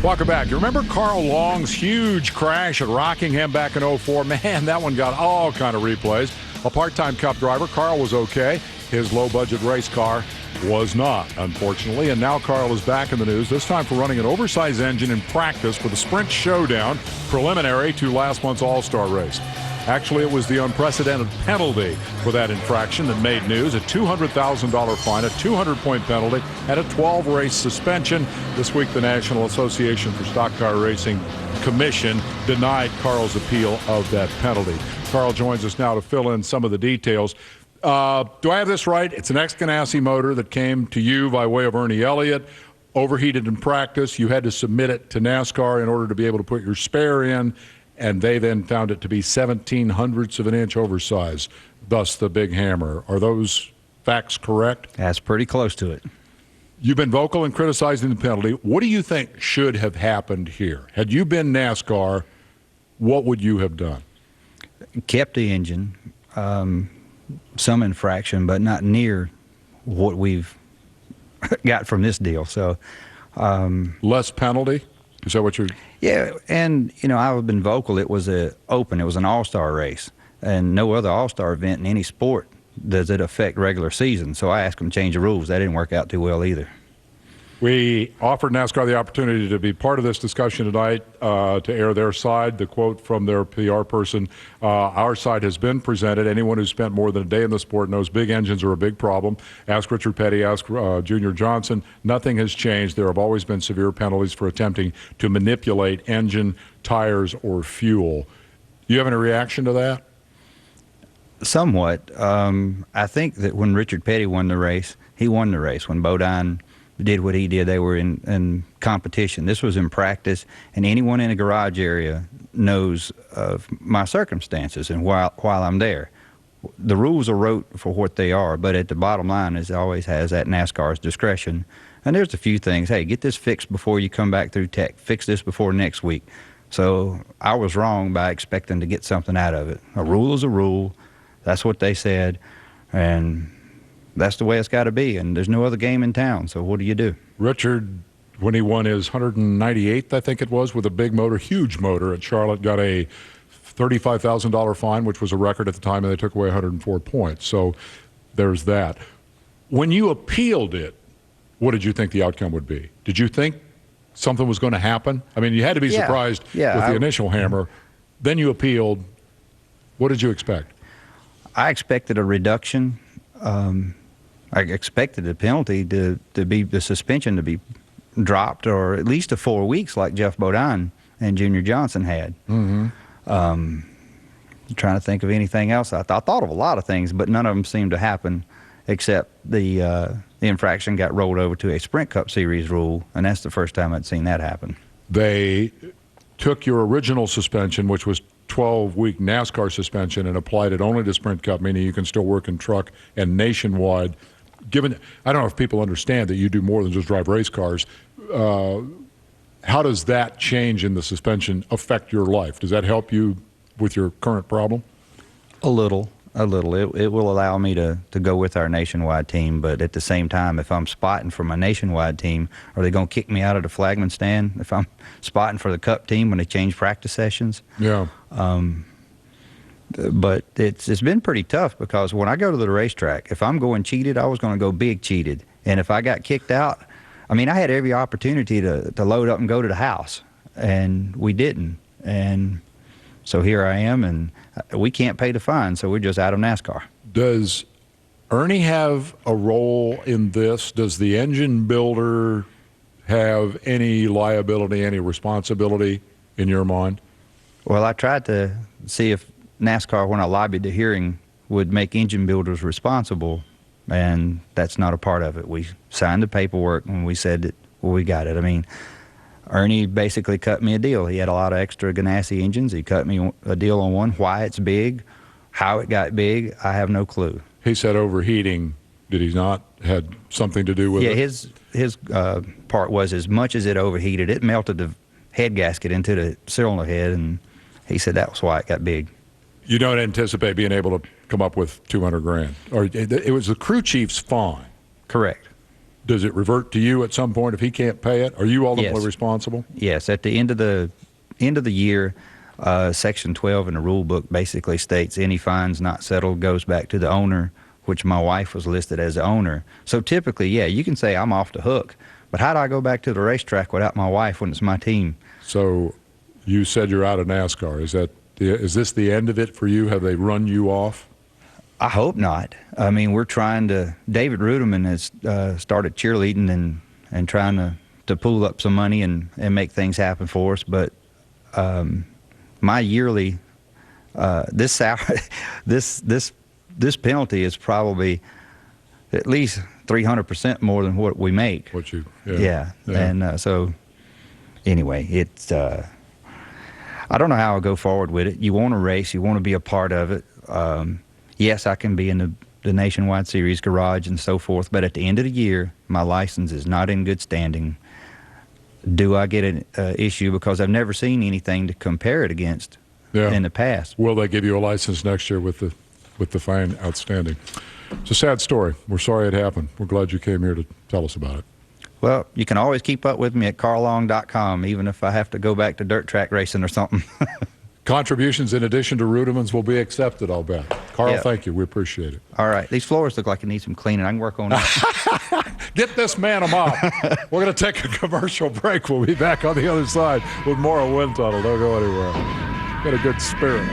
Welcome back. You remember Carl Long's huge crash at Rockingham back in '04? Man, that one got all kind of replays. A part-time Cup driver, Carl was okay. His low-budget race car was not, unfortunately. And now Carl is back in the news, this time for running an oversized engine in practice for the Sprint Showdown, preliminary to last month's All-Star race. Actually, it was the unprecedented penalty for that infraction that made news. A $200,000 fine, a 200-point penalty, and a 12-race suspension. This week, the National Association for Stock Car Racing Commission denied Carl's appeal of that penalty. Carl joins us now to fill in some of the details. Do I have this right? It's an ex-Ganassi motor that came to you by way of Ernie Elliott, overheated in practice. You had to submit it to NASCAR in order to be able to put your spare in, and they then found it to be 17/100ths of an inch oversized, thus the big hammer. Are those facts correct? That's pretty close to it. You've been vocal in criticizing the penalty. What do you think should have happened here? Had you been NASCAR, what would you have done? Kept the engine, some infraction, but not near what we've got from this deal. So less penalty? Is that what you're... Yeah, and, you know, I've been vocal. It was an all-star race, and no other all-star event in any sport does it affect regular season. So I asked them to change the rules. That didn't work out too well either. We offered NASCAR the opportunity to be part of this discussion tonight, to air their side. The quote from their PR person, our side has been presented. Anyone who's spent more than a day in the sport knows big engines are a big problem. Ask Richard Petty, ask Junior Johnson. Nothing has changed. There have always been severe penalties for attempting to manipulate engine, tires, or fuel. Do you have any reaction to that? Somewhat. I think that when Richard Petty won the race, he won the race. When Bodine did what he did, they were in competition. This was in practice, and anyone in a garage area knows of my circumstances and while I'm there. The rules are wrote for what they are, but at the bottom line is it always has at NASCAR's discretion. And there's a few things. Hey, get this fixed before you come back through tech. Fix this before next week. So I was wrong by expecting to get something out of it. A rule is a rule. That's what they said, and that's the way it's got to be, and there's no other game in town, so what do you do? Richard, when he won his 198th, I think it was, with a big motor, huge motor at Charlotte, got a $35,000 fine, which was a record at the time, and they took away 104 points. So there's that. When you appealed it, what did you think the outcome would be? Did you think something was going to happen? I mean, you had to be surprised with the initial hammer. Then you appealed. What did you expect? I expected a reduction. I expected the penalty to be, the suspension to be dropped, or at least to 4 weeks like Jeff Bodine and Junior Johnson had. Mm-hmm. Trying to think of anything else. I thought of a lot of things, but none of them seemed to happen except the infraction got rolled over to a Sprint Cup Series rule, and that's the first time I'd seen that happen. They took your original suspension, which was 12-week NASCAR suspension, and applied it only to Sprint Cup, meaning you can still work in truck and nationwide. Given, I don't know if people understand that you do more than just drive race cars. How does that change in the suspension affect your life? Does that help you with your current problem? A little. It will allow me to go with our nationwide team, but at the same time, if I'm spotting for my nationwide team, are they going to kick me out of the flagman stand? If I'm spotting for the Cup team when they change practice sessions? Yeah. But it's been pretty tough, because when I go to the racetrack, if I'm going cheated, I was going to go big cheated. And if I got kicked out, I mean, I had every opportunity to load up and go to the house, and we didn't. And so here I am, and we can't pay the fine, so we're just out of NASCAR. Does Ernie have a role in this? Does the engine builder have any liability, any responsibility in your mind? Well, I tried to see if NASCAR, when I lobbied the hearing, would make engine builders responsible, and that's not a part of it. We signed the paperwork and we said that, well, we got it. I mean, Ernie basically cut me a deal. He had a lot of extra Ganassi engines. He cut me a deal on one. Why it's big, how it got big, I have no clue. He said overheating, did he not, had something to do with it? Yeah, his part was, as much as it overheated, it melted the head gasket into the cylinder head, and he said that was why it got big. You don't anticipate being able to come up with $200,000? Or it was the crew chief's fine? Correct. does it revert to you at some point if he can't pay it? Are you ultimately Yes. responsible? Yes, at the end of the year, Section 12 in the rule book basically states any fines not settled goes back to the owner, which my wife was listed as the owner. So typically, yeah, you can say I'm off the hook, but how do I go back to the racetrack without my wife when it's my team? So you said you're out of NASCAR. Is this the end of it for you? Have they run you off? I hope not. I mean, we're trying to. David Ruderman has started cheerleading and trying to pool up some money and make things happen for us. But my yearly this salary, this penalty is probably at least 300% more than what we make. What you? Yeah. And so anyway, it's. I don't know how I'll go forward with it. You want to race, you want to be a part of it. Yes, I can be in the Nationwide Series garage and so forth, but at the end of the year, my license is not in good standing. Do I get an issue because I've never seen anything to compare it against in the past? Will they give you a license next year with the fine outstanding? It's a sad story. We're sorry it happened. We're glad you came here to tell us about it. Well, you can always keep up with me at carlong.com, even if I have to go back to dirt track racing or something. Contributions in addition to Ruderman's will be accepted, I'll bet. Carl, Yeah. thank you. We appreciate it. All right. These floors look like it needs some cleaning. I can work on that. Get this man a mop. We're going to take a commercial break. We'll be back on the other side with more of Wind Tunnel. Don't go anywhere. Got a good spirit.